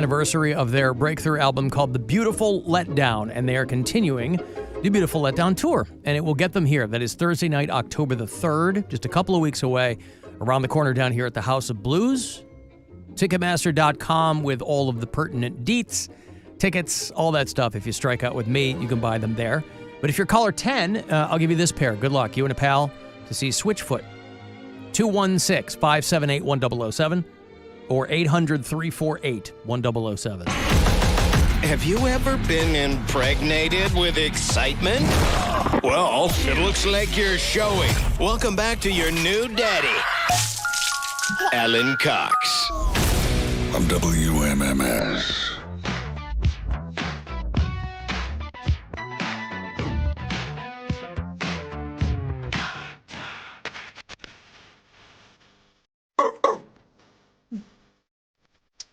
Anniversary of their breakthrough album called The Beautiful Letdown, and they are continuing the Beautiful Letdown tour, and it will get them here. That is Thursday night, October the 3rd, just a couple of weeks away, around the corner down here at the House of Blues. Ticketmaster.com with all of the pertinent deets, tickets, all that stuff. If you strike out with me, you can buy them there. But if you're caller 10, I'll give you this pair. Good luck, you and a pal, to see Switchfoot. 216-578-1007 or 800-348-1007. Have you ever been impregnated with excitement? Well, it looks like you're showing. Welcome back to your new daddy, Alan Cox. On WMMS.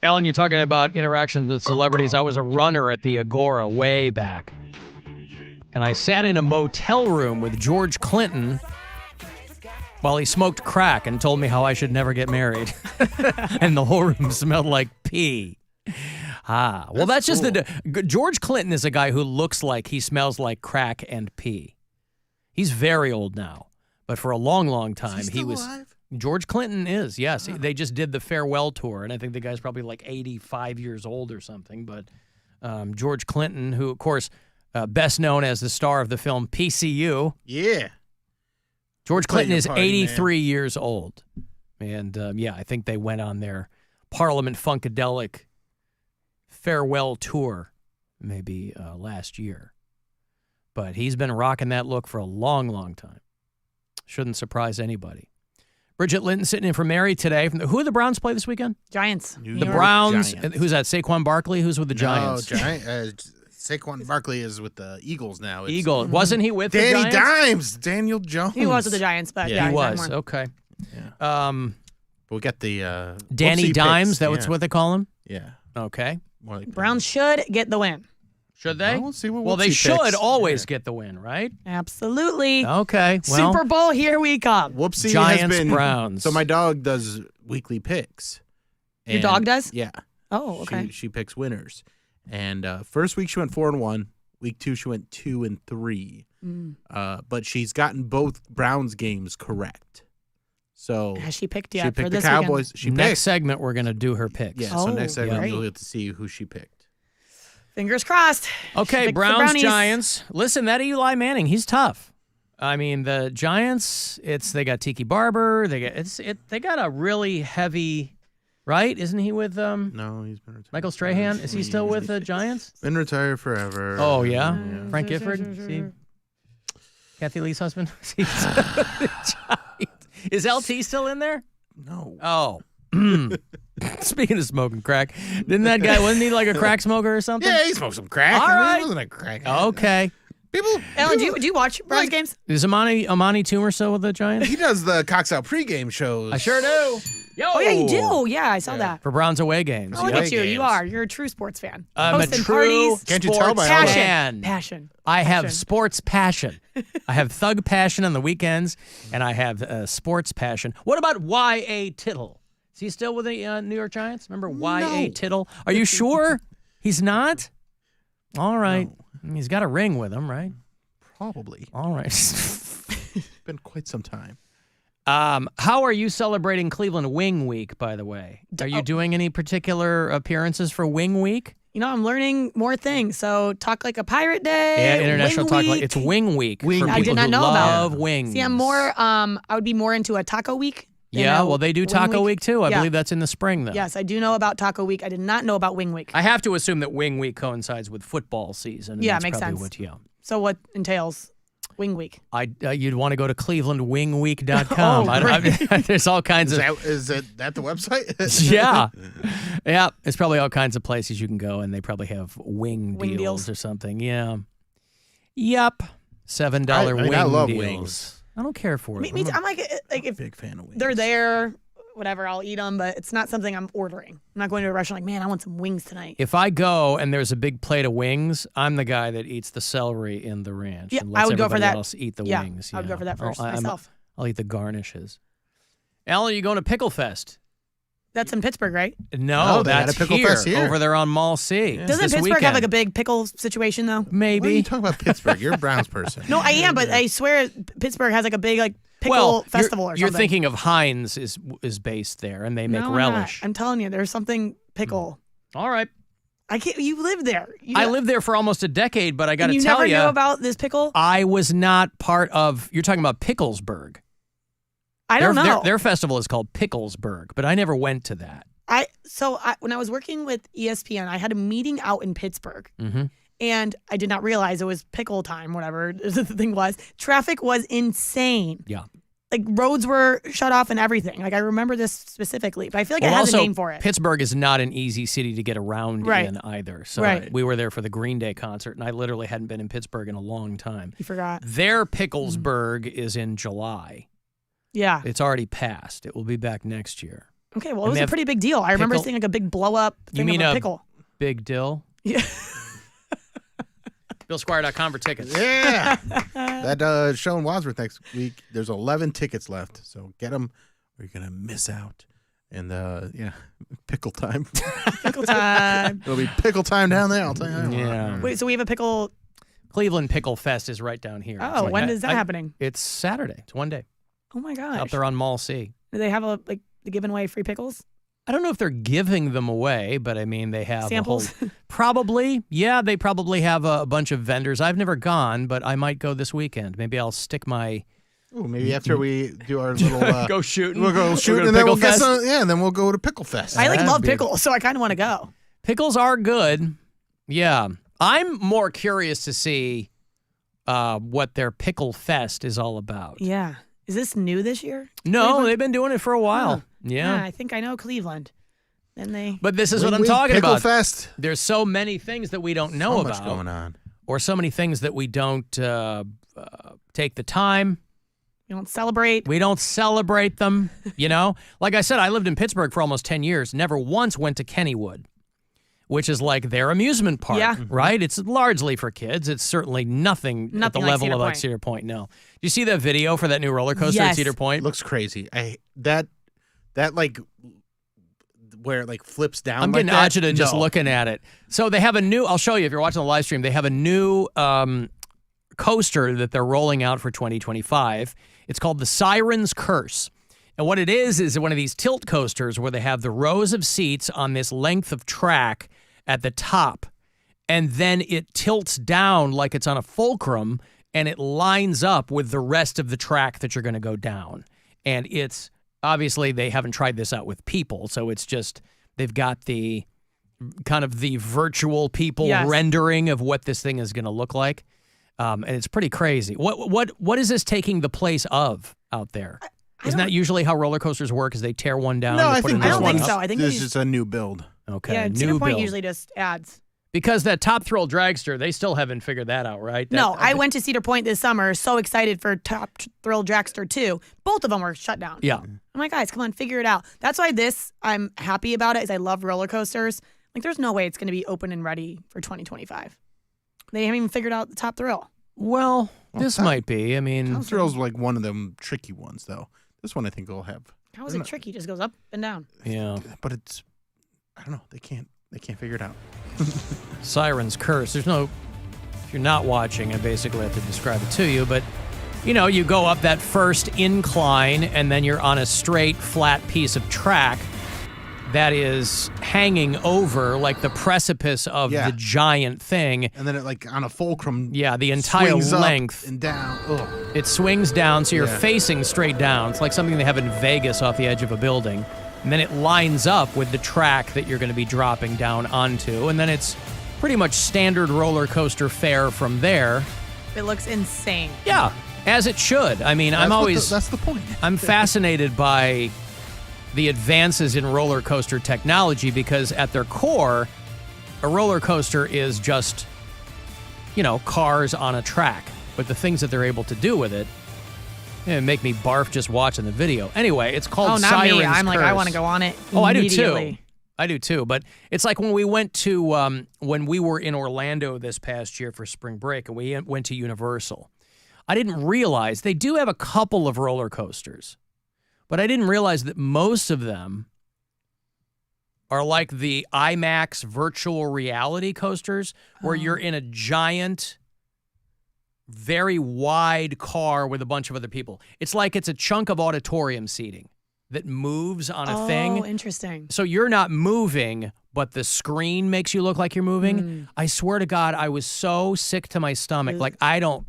Alan, you're talking about interactions with celebrities. I was a runner at the Agora way back. And I sat in a motel room with George Clinton while he smoked crack and told me how I should never get married. And the whole room smelled like pee. Well, that's just cool. George Clinton is a guy who looks like he smells like crack and pee. He's very old now. But for a long, long time, he was alive? George Clinton is, yes. They just did the farewell tour, and I think the guy's probably like 85 years old or something. But George Clinton, who, of course, best known as the star of the film PCU. Yeah. George Clinton is 83 years old. And, I think they went on their Parliament Funkadelic farewell tour maybe last year. But he's been rocking that look for a long, long time. Shouldn't surprise anybody. Bridget Linton sitting in for Mary today. Who do the Browns play this weekend? Giants. The Browns. Giants. Who's that? Saquon Barkley? Who's with the Giants? Saquon Barkley is with the Eagles now. Wasn't he with the Giants? Danny Dimes. Daniel Jones. He was with the Giants, but he was. Okay. Yeah. We got the Danny Dimes. Picks. That's what they call him? Yeah. Okay. Like Browns should get the win. Should they? Well, they should always get the win, right? Absolutely. Okay. Well, Super Bowl, here we come. Whoopsie. Giants, Browns. So my dog does weekly picks. Your dog does? Yeah. Oh, okay. She picks winners. And first week she went 4-1. Week 2 she went 2-3. But she's gotten both Browns games correct. So has she picked yet? She picked for the this Cowboys. Weekend? Next segment we're gonna do her picks. Yeah. So next segment you'll get to see who she picked. Fingers crossed. Okay, Browns, Giants. Listen, that Eli Manning, he's tough. I mean, the Giants, they got Tiki Barber. They got a really heavy, right? Isn't he with No, he's been retired. Michael Strahan? Is he still with the Giants? Been retired forever. Oh yeah, Frank Gifford. Kathy Lee's husband. Is LT still in there? No. Oh. Speaking of smoking crack, wasn't he like a crack smoker or something? Yeah, he smoked some crack. All right. He wasn't a crack. Okay. Alan, do you watch Browns games? Is Amani Toomer still with the Giants? He does the Cox Out pregame shows. I sure do. Yo. Oh, yeah, you do. Yeah, I saw that. For Browns away games. Oh, look at you. You're a true sports fan. I'm Hosting a true parties. Can't you tell by Passion. I have sports passion. I have thug passion on the weekends, and I have sports passion. What about Y.A. Tittle? Is he still with the New York Giants? Remember Y.A. Tittle? Are you sure he's not? All right. No. He's got a ring with him, right? Probably. All right. Been quite some time. How are you celebrating Cleveland Wing Week, by the way? Are you doing any particular appearances for Wing Week? You know, I'm learning more things. So, Talk Like a Pirate Day. Yeah, International Wing Talk Week. Like it's Wing Week. I did not know about. Love wings. See, I'm more. I would be more into a Taco Week. Yeah, well, they do Taco Week too. I believe that's in the spring, though. Yes, I do know about Taco Week. I did not know about Wing Week. I have to assume that Wing Week coincides with football season. Yeah, makes sense. So what entails Wing Week? You'd want to go to clevelandwingweek.com. There's all kinds of... Is that the website? Yeah. Yeah, there's probably all kinds of places you can go, and they probably have wing deals or something. Yeah. Yep. $7 wing I love deals. wings. I don't care for it. Me too. I'm like if big fan of wings. They're there, whatever, I'll eat them, but it's not something I'm ordering. I'm not going to a restaurant like, man, I want some wings tonight. If I go and there's a big plate of wings, I'm the guy that eats the celery in the ranch. Yeah, and lets I would go for that. Else eat the wings. I would go for that first myself. I'll eat the garnishes. Alan, are you going to Pickle Fest? That's in Pittsburgh, right? No, Oh, they had that's a pickle here, fest here. over there on Mall C. Doesn't this Pittsburgh have weekend. like a big pickle situation though? What are Maybe. you talking about Pittsburgh? You're a Browns person. No, I am, but I swear Pittsburgh has like a big like pickle well, festival you're, or you're something. thinking of Heinz is based there, and they make No, I'm not. relish. I'm telling you, there's something pickle. All right. I can't. You live there. I lived there for almost a decade, but I got and to you tell never you, knew about this pickle. I was not part of. You're talking about Picklesburg. I don't know. Their festival is called Picklesburg, but I never went to that. When I was working with ESPN, I had a meeting out in Pittsburgh, Mm-hmm. and I did not realize it was pickle time, whatever the thing was. Traffic was insane. Yeah. Like roads were shut off and everything. Like I remember this specifically, but I feel like it has also, a name for it. Pittsburgh is not an easy city to get around Right. in either. So Right. we were there for the Green Day concert, and I literally hadn't been in Pittsburgh in a long time. You forgot. Their Picklesburg is in July. Yeah. It's already passed. It will be back next year. Okay. Well, and it was they a have pretty big deal. I remember pickle- seeing like a big blow up You thing mean of a a- pickle. Big Dill. Yeah. BillSquire.com for tickets. Yeah. That show in Wadsworth next week, there's 11 tickets left. So get them or you're going to miss out. And yeah, pickle time. Pickle time. It'll be pickle time down there, I'll tell you that. Yeah. Wait, so we have a pickle. Cleveland Pickle Fest is right down here. Oh, It's when is that happening? It's Saturday. It's one day. Oh my gosh. Up there on Mall C. Do they have the giving away free pickles? I don't know if they're giving them away, but I mean, they have Samples? A whole, probably. Yeah, they probably have a bunch of vendors. I've never gone, but I might go this weekend. Maybe I'll stick my... Ooh, maybe after we do our little... go shooting. We'll go shooting, and then we'll get some... Yeah, and then we'll go to Pickle Fest. I That'd love be- pickles, so I kind of want to go. Pickles are good. Yeah. I'm more curious to see what their Pickle Fest is all about. Yeah. Is this new this year? No, Cleveland? they've been doing it for a while. Huh. Yeah. I think I know Cleveland. Then they. But this is what Wing I'm Wing talking Pickle about. Fest. There's so many things that we don't know So about. much going on. Or so many things that we don't take the time. You don't celebrate. We don't celebrate them, you know? Like I said, I lived in Pittsburgh for almost 10 years, never once went to Kennywood, which is like their amusement park, Yeah. right? It's largely for kids. It's certainly nothing at the Nothing like level Cedar of like Point. Cedar Point, no. Do you see that video for that new roller coaster at Yes. Cedar It Point? looks crazy. That like where it like flips down. I'm getting like that? agita just No. looking at it. So they have a new, I'll show you if you're watching the live stream, they have a new coaster that they're rolling out for 2025. It's called the Siren's Curse. And what it is one of these tilt coasters where they have the rows of seats on this length of track at the top. And then it tilts down like it's on a fulcrum and it lines up with the rest of the track that you're going to go down. And it's obviously they haven't tried this out with people. So it's just they've got the kind of the virtual people Yes. rendering of what this thing is going to look like. And it's pretty crazy. What is this taking the place of out there? Isn't that usually how roller coasters work? Is they tear one down? No, and I put think another I don't one think up? so. I think this they is a new build. Okay, yeah, new Cedar Point build. usually just adds. Because that Top Thrill Dragster, they still haven't figured that out, right? No, I went to Cedar Point this summer, so excited for Top Thrill Dragster 2. Both of them were shut down. Yeah. I'm like, guys, come on, figure it out. That's why I'm happy about it, is I love roller coasters. Like, there's no way it's going to be open and ready for 2025. They haven't even figured out the Top Thrill. Well, this might be. I mean, Top Thrill's like one of them tricky ones, though. This one I think will have. How is it tricky? It just goes up and down. yeah. But it's, I don't know. They can't figure it out. Siren's Curse. There's no, if you're not watching, I basically have to describe it to you, but you know, you go up that first incline and then you're on a straight, flat piece of track that is hanging over like the precipice of Yeah. the giant thing. And then it like on a fulcrum. Yeah, the entire swings up length. and down. Ugh. It swings down, so you're Yeah. facing straight down. It's like something they have in Vegas off the edge of a building. And then it lines up with the track that you're going to be dropping down onto. And then it's pretty much standard roller coaster fare from there. It looks insane. Yeah, as it should. I mean, That's the point. I'm fascinated by the advances in roller coaster technology because at their core, a roller coaster is just, you know, cars on a track. But the things that they're able to do with it, make me barf just watching the video. Anyway, it's called Oh, not Siren's me. I'm like, I Curse. want to go on it. Oh, I do too. immediately. I do too. But it's like when we went to when we were in Orlando this past year for spring break, and we went to Universal. I didn't realize they do have a couple of roller coasters, but I didn't realize that most of them are like the IMAX virtual reality coasters where you're in a giant, very wide car with a bunch of other people. It's like it's a chunk of auditorium seating that moves on a thing. Oh, interesting. So you're not moving, but the screen makes you look like you're moving. I swear to God, I was so sick to my stomach. Like, I don't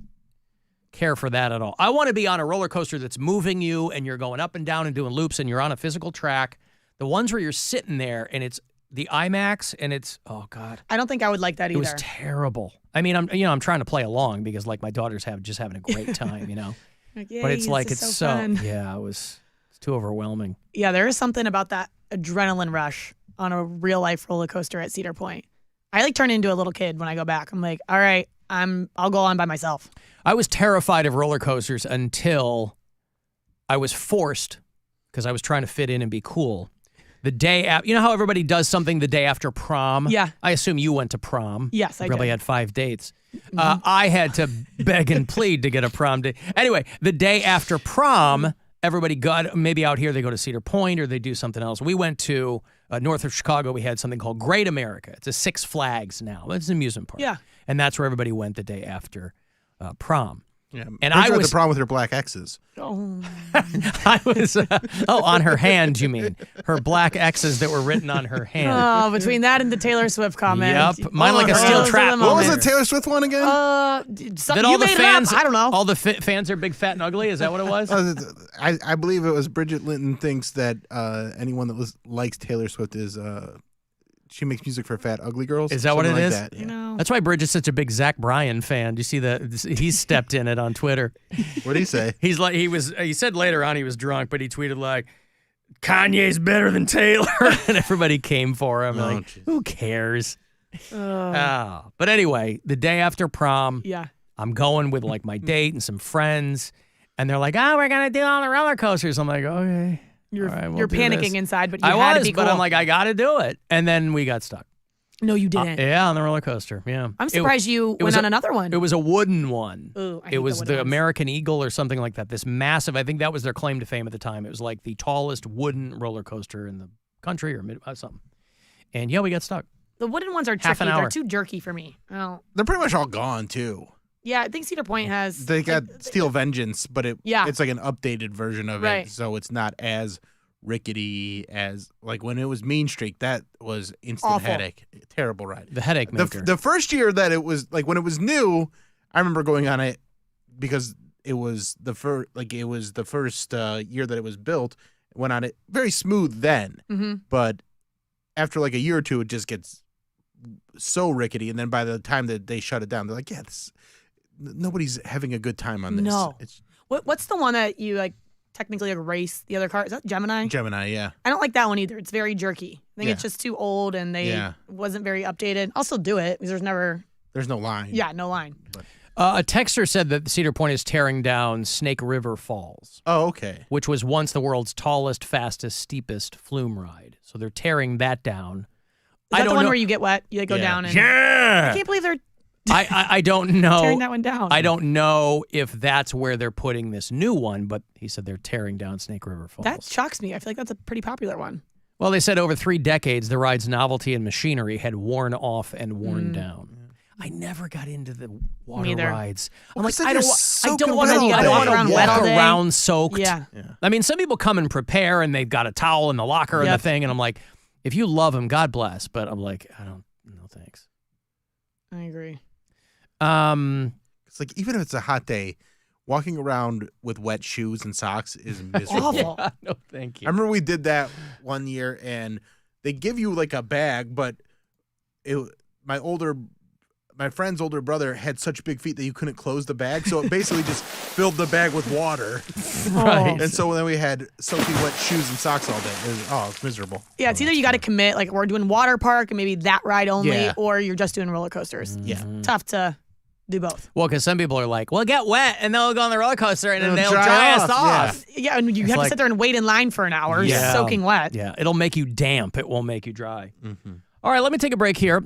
care for that at all. I want to be on a roller coaster that's moving you and you're going up and down and doing loops and you're on a physical track. The ones where you're sitting there and it's the IMAX and it's, oh God. I don't think I would like that either. It was terrible. I mean, I'm trying to play along because like my daughter's just having a great time, Like, but it's yay, like, this it's is so, fun. yeah, it's too overwhelming. Yeah, there is something about that adrenaline rush on a real life roller coaster at Cedar Point. I like turn into a little kid when I go back. I'm like, all right, I'll go on by myself. I was terrified of roller coasters until I was forced, because I was trying to fit in and be cool. The day after, you know how everybody does something the day after prom? Yeah. I assume you went to prom. Yes, I You probably did. had 5 dates. I had to beg and plead to get a prom date. Anyway, the day after prom, everybody got, maybe out here they go to Cedar Point or they do something else. We went to north of Chicago. We had something called Great America. It's a Six Flags now. It's an amusement park. Yeah. And that's where everybody went the day after prom. Yeah, And I I had was the problem with her black X's. Oh, I was, on her hand, you mean? Her black X's that were written on her hand. oh, between that and the Taylor Swift comment. Yep. Mine like a those steel are the trap. What was moments. the Taylor Swift one again? That You all the made it fans, up. I don't know. all the fans are big, fat, and ugly. Is that what it was? I believe it was Bridget Linton thinks that anyone that likes Taylor Swift is she makes music for fat, ugly girls. Is that what Something it like is? That, yeah. You know. That's why Bridget's such a big Zach Bryan fan. Do you see he stepped in it on Twitter. What did he say? He's like, he said later on he was drunk, but he tweeted like, Kanye's better than Taylor. And everybody came for him. Oh, Like, jeez. who cares? But anyway, the day after prom, Yeah. I'm going with like my date and some friends. And they're like, we're going to do all the roller coasters. I'm like, okay. You're, all right, we'll you're do panicking this. inside, but you I had to was, be but cool. I'm like, I got to do it. And then we got stuck. no, you didn't. Yeah, on the roller coaster. Yeah. I'm surprised you it was went on a- another one. It was a wooden one. Ooh, I hate it was the the wooden ones. American Eagle or something like that. This massive, I think that was their claim to fame at the time. It was like the tallest wooden roller coaster in the country or something. And yeah, we got stuck. The wooden ones are Half tricky. an hour. They're too jerky for me. Oh, They're pretty much all gone too. yeah. I think Cedar Point has. They got Steel Vengeance, but it's like an updated version of Right. it, so it's not as rickety as like when it was Mean Streak. That was instant Awful. headache, terrible ride. The headache maker. The first year that it was like when it was new, I remember going on it because it was the first year that it was built. Went on it very smooth then, but after like a year or two, it just gets so rickety. And then by the time that they shut it down, they're like, yeah, nobody's having a good time on this. No. It's What's the one that you like technically like race the other car? Is that Gemini? Gemini, yeah. I don't like that one either. It's very jerky. I think it's Yeah. just too old and they Yeah. wasn't very updated. I'll still do it because there's never. There's no line. Yeah, no line. a texter said that Cedar Point is tearing down Snake River Falls, Oh, okay. which was once the world's tallest, fastest, steepest flume ride. So they're tearing that down. Is that I the don't one know. where you get wet? You like, go Yeah. down and. Yeah. I can't believe they're I don't know. tearing that one down. I don't know if that's where they're putting this new one, but he said they're tearing down Snake River Falls. That shocks me. I feel like that's a pretty popular one. Well, they said over 3 decades, the ride's novelty and machinery had worn off and worn down. I never got into the water Neither. rides. I'm Well, like, because I you're don't soaking want wet to. all I day. don't want Walk around to wet walk all day. around soaked. Yeah. I mean, some people come and prepare, and they've got a towel in the locker and Yep. the thing, and I'm like, if you love them, God bless. But I'm like, I don't. No thanks. I agree. It's like even if it's a hot day, walking around with wet shoes and socks is miserable. Awful. No, thank I you. remember we did that one year, and they give you like a bag, but my friend's older brother had such big feet that you couldn't close the bag, so it basically just filled the bag with water. Right. And so then we had soaking wet shoes and socks all day. It's miserable. Yeah, it's either you got to commit, like we're doing water park and maybe that ride only, Yeah. or you're just doing roller coasters. Yeah. Tough to do both. Well, because some people are like, well, get wet, and they'll go on the roller coaster, and then It'll they'll dry dry us off, off. Yeah, and you have like- to sit there and wait in line for an hour, Yeah. soaking wet. Yeah, it'll make you damp. It won't make you dry. All right, let me take a break here.